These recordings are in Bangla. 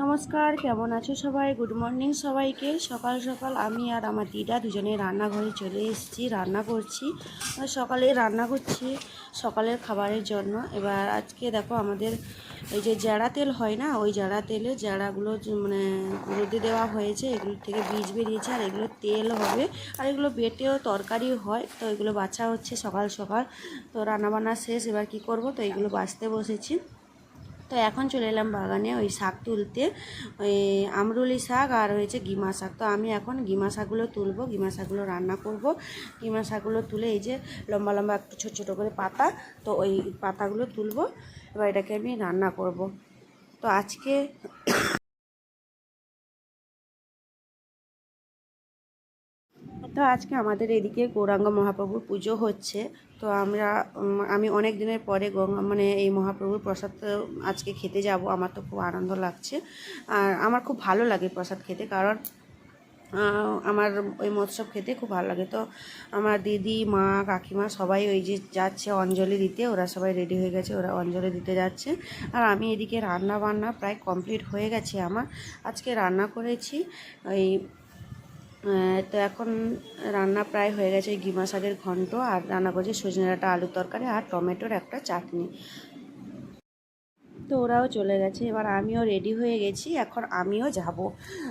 নমস্কার, কেমন আছো সবাই? গুড মর্নিং সবাইকে। সকাল সকাল আমি আর আমার দিদা দুজনে রান্নাঘরে চলে এসেছি, রান্না করছি। সকালে রান্না করছি সকালের খাবারের জন্য। এবার আজকে দেখো আমাদের এই যে জ্যাড়া তেল হয় না, ওই জ্যাড়া তেলে জ্যাড়াগুলো মানে রোদে দেওয়া হয়েছে, এগুলোর থেকে বীজ বেরিয়েছে আর এগুলো তেল হবে আর এগুলো বেটেও তরকারি হয়। তো এগুলো বাছা হচ্ছে সকাল সকাল। তো রান্নাবান্না শেষ, এবার কি করব, তো এগুলো বাছতে বসেছি। তো এখন চলে এলাম বাগানে ওই শাক তুলতে, ওই আমরুলি শাক আর হয়েছে গিমা শাক। তো আমি এখন গিমা শাকগুলো তুলবো, গিমা শাকগুলো রান্না করব। গিমা শাকগুলো তুলে এই যে লম্বা লম্বা একটু ছোটো ছোটো করে পাতা, তো ওই পাতাগুলো তুলবো, এবার এটাকে আমি রান্না করব। তো আজকে আমাদের এদিকে গৌরাঙ্গ মহাপ্রভুর পুজো হচ্ছে। তো আমি অনেক দিনের পরে মানে এই মহাপ্রভুর প্রসাদ আজকে খেতে যাব। আমার তো খুব আনন্দ লাগছে আর আমার খুব ভালো লাগে প্রসাদ খেতে, কারণ আমার ওই মৎসব খেতে খুব ভালো লাগে। তো আমার দিদি, মা, কাকিমা সবাই ওই যে যাচ্ছে অঞ্জলি দিতে, ওরা সবাই রেডি হয়ে গেছে, ওরা অঞ্জলি দিতে যাচ্ছে। আর আমি এদিকে রান্না বান্না প্রায় কমপ্লিট হয়ে গেছে আমার। আজকে রান্না করেছি ওই তো এখন রান্না প্রায় হয়ে গেছে, ওই গিমা শাকের ঘন্ট, আর রান্না করছি সজনে ডাঁটা আলুর তরকারি আর টমেটোর একটা চাটনি। তো ওরাও চলে গেছে, এবার আমিও রেডি হয়ে গেছি, এখন আমিও যাব।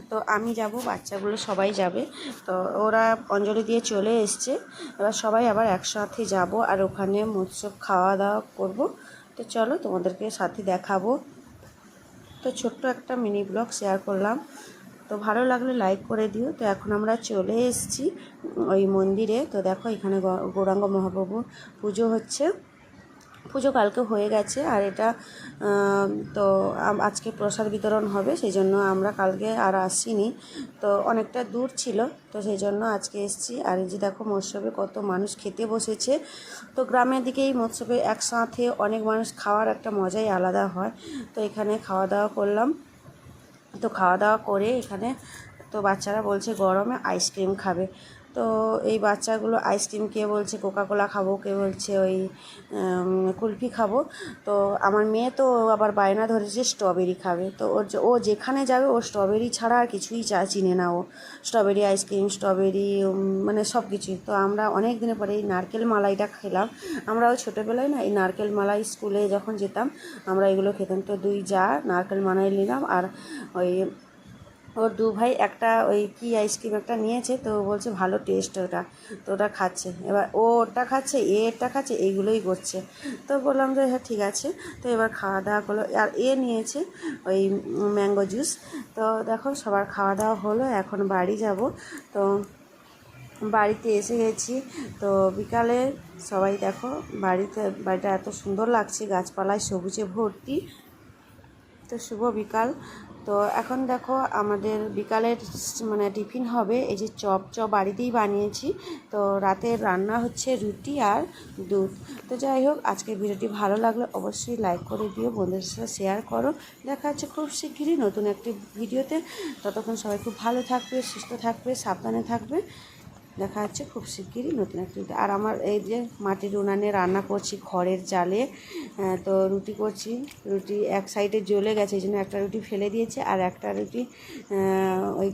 তো আমি যাব, বাচ্চাগুলো সবাই যাবে। তো ওরা অঞ্জলি দিয়ে চলে এসছে, এবার সবাই আবার একসাথে যাব আর ওখানে মৎস্য খাওয়া দাওয়া করব। তো চলো তোমাদেরকে সাথে দেখাবো। তো ছোট্ট একটা মিনি ব্লগ শেয়ার করলাম, তো ভালো লাগলে লাইক করে দিও। তো এখন আমরা চলে এসেছি ওই মন্দিরে। তো দেখো এখানে গৌরাঙ্গ মহাপ্রভুর পুজো হচ্ছে। পুজো কালকে হয়ে গেছে আর এটা তো আজকে প্রসাদ বিতরণ হবে, সেই জন্য আমরা কালকে আর আসিনি। তো অনেকটা দূর ছিল, তো সেই জন্য আজকে এসেছি। আর এই যে দেখো মৎসবে কত মানুষ খেতে বসেছে। তো গ্রামের দিকে এই মৎসবে একসাথে অনেক মানুষ খাওয়ার একটা মজাই আলাদা হয়। তো এখানে খাওয়া দাওয়া করলাম। তো খাওয়া দাওয়া করে এখানে তো বাচ্চারা বলছে গরমে আইসক্রিম খাবে। তো এই বাচ্চাগুলো আইসক্রিম, কে বলছে কোকাকোলা খাবো, কে বলছে ওই কুলফি খাবো। তো আমার মেয়ে তো আবার বায়না ধরেছে স্ট্রবেরি খাবে। তো ও যেখানে যাবে ও স্ট্রবেরি ছাড়া আর কিছুই চিনে না। ও স্ট্রবেরি আইসক্রিম, স্ট্রবেরি মানে সব কিছুই। তো আমরা অনেক দিনের পরে এই নারকেল মালাইটা খেলাম। আমরা ওই ছোটোবেলায় না এই নারকেল মালাই স্কুলে যখন যেতাম আমরা এগুলো খেতাম। তো দুই যা নারকেল মালাই নিলাম, আর ওই ওর দু ভাই একটা ওই কি আইসক্রিম একটা নিয়েছে, তো বলছে ভালো টেস্ট ওটা। তো ওটা খাচ্ছে, এবার ও ওটা খাচ্ছে, এটা খাচ্ছে, এইগুলোই করছে। তো বললাম যে হ্যাঁ ঠিক আছে। তো এবার খাওয়া দাওয়া করলো, আর নিয়েছে ওই ম্যাঙ্গো জুস। তো দেখো সবার খাওয়া দাওয়া হলো, এখন বাড়ি যাব। তো বাড়িতে এসে গেছি। তো বিকালে সবাই দেখো বাড়িটা এত সুন্দর লাগছে, গাছপালায় সবুজে ভর্তি। তো শুভ বিকাল। তো এখন দেখো আমাদের বিকালের মানে টিফিন হবে এই যে চপ বাড়িতেই বানিয়েছি। তো রাতের রান্না হচ্ছে রুটি আর দুধ। তো যাই হোক, আজকের ভিডিওটি ভালো লাগলে অবশ্যই লাইক করে দিও, বন্ধুদের সাথে শেয়ার করো। দেখা হচ্ছে খুব শিগগিরই নতুন একটি ভিডিওতে। ততক্ষণ সবাই খুব ভালো থাকবে, সুস্থ থাকবে, সাবধানে থাকবে। দেখা যাচ্ছে খুব শিগগিরই নতুন একটা ভিডিও। আর আমার এই যে মাটির উনানে রান্না করছি খড়ের জালে। তো রুটি করছি, রুটি এক সাইডে জ্বলে গেছে, এই জন্য একটা রুটি ফেলে দিয়েছে আর একটা রুটি ওই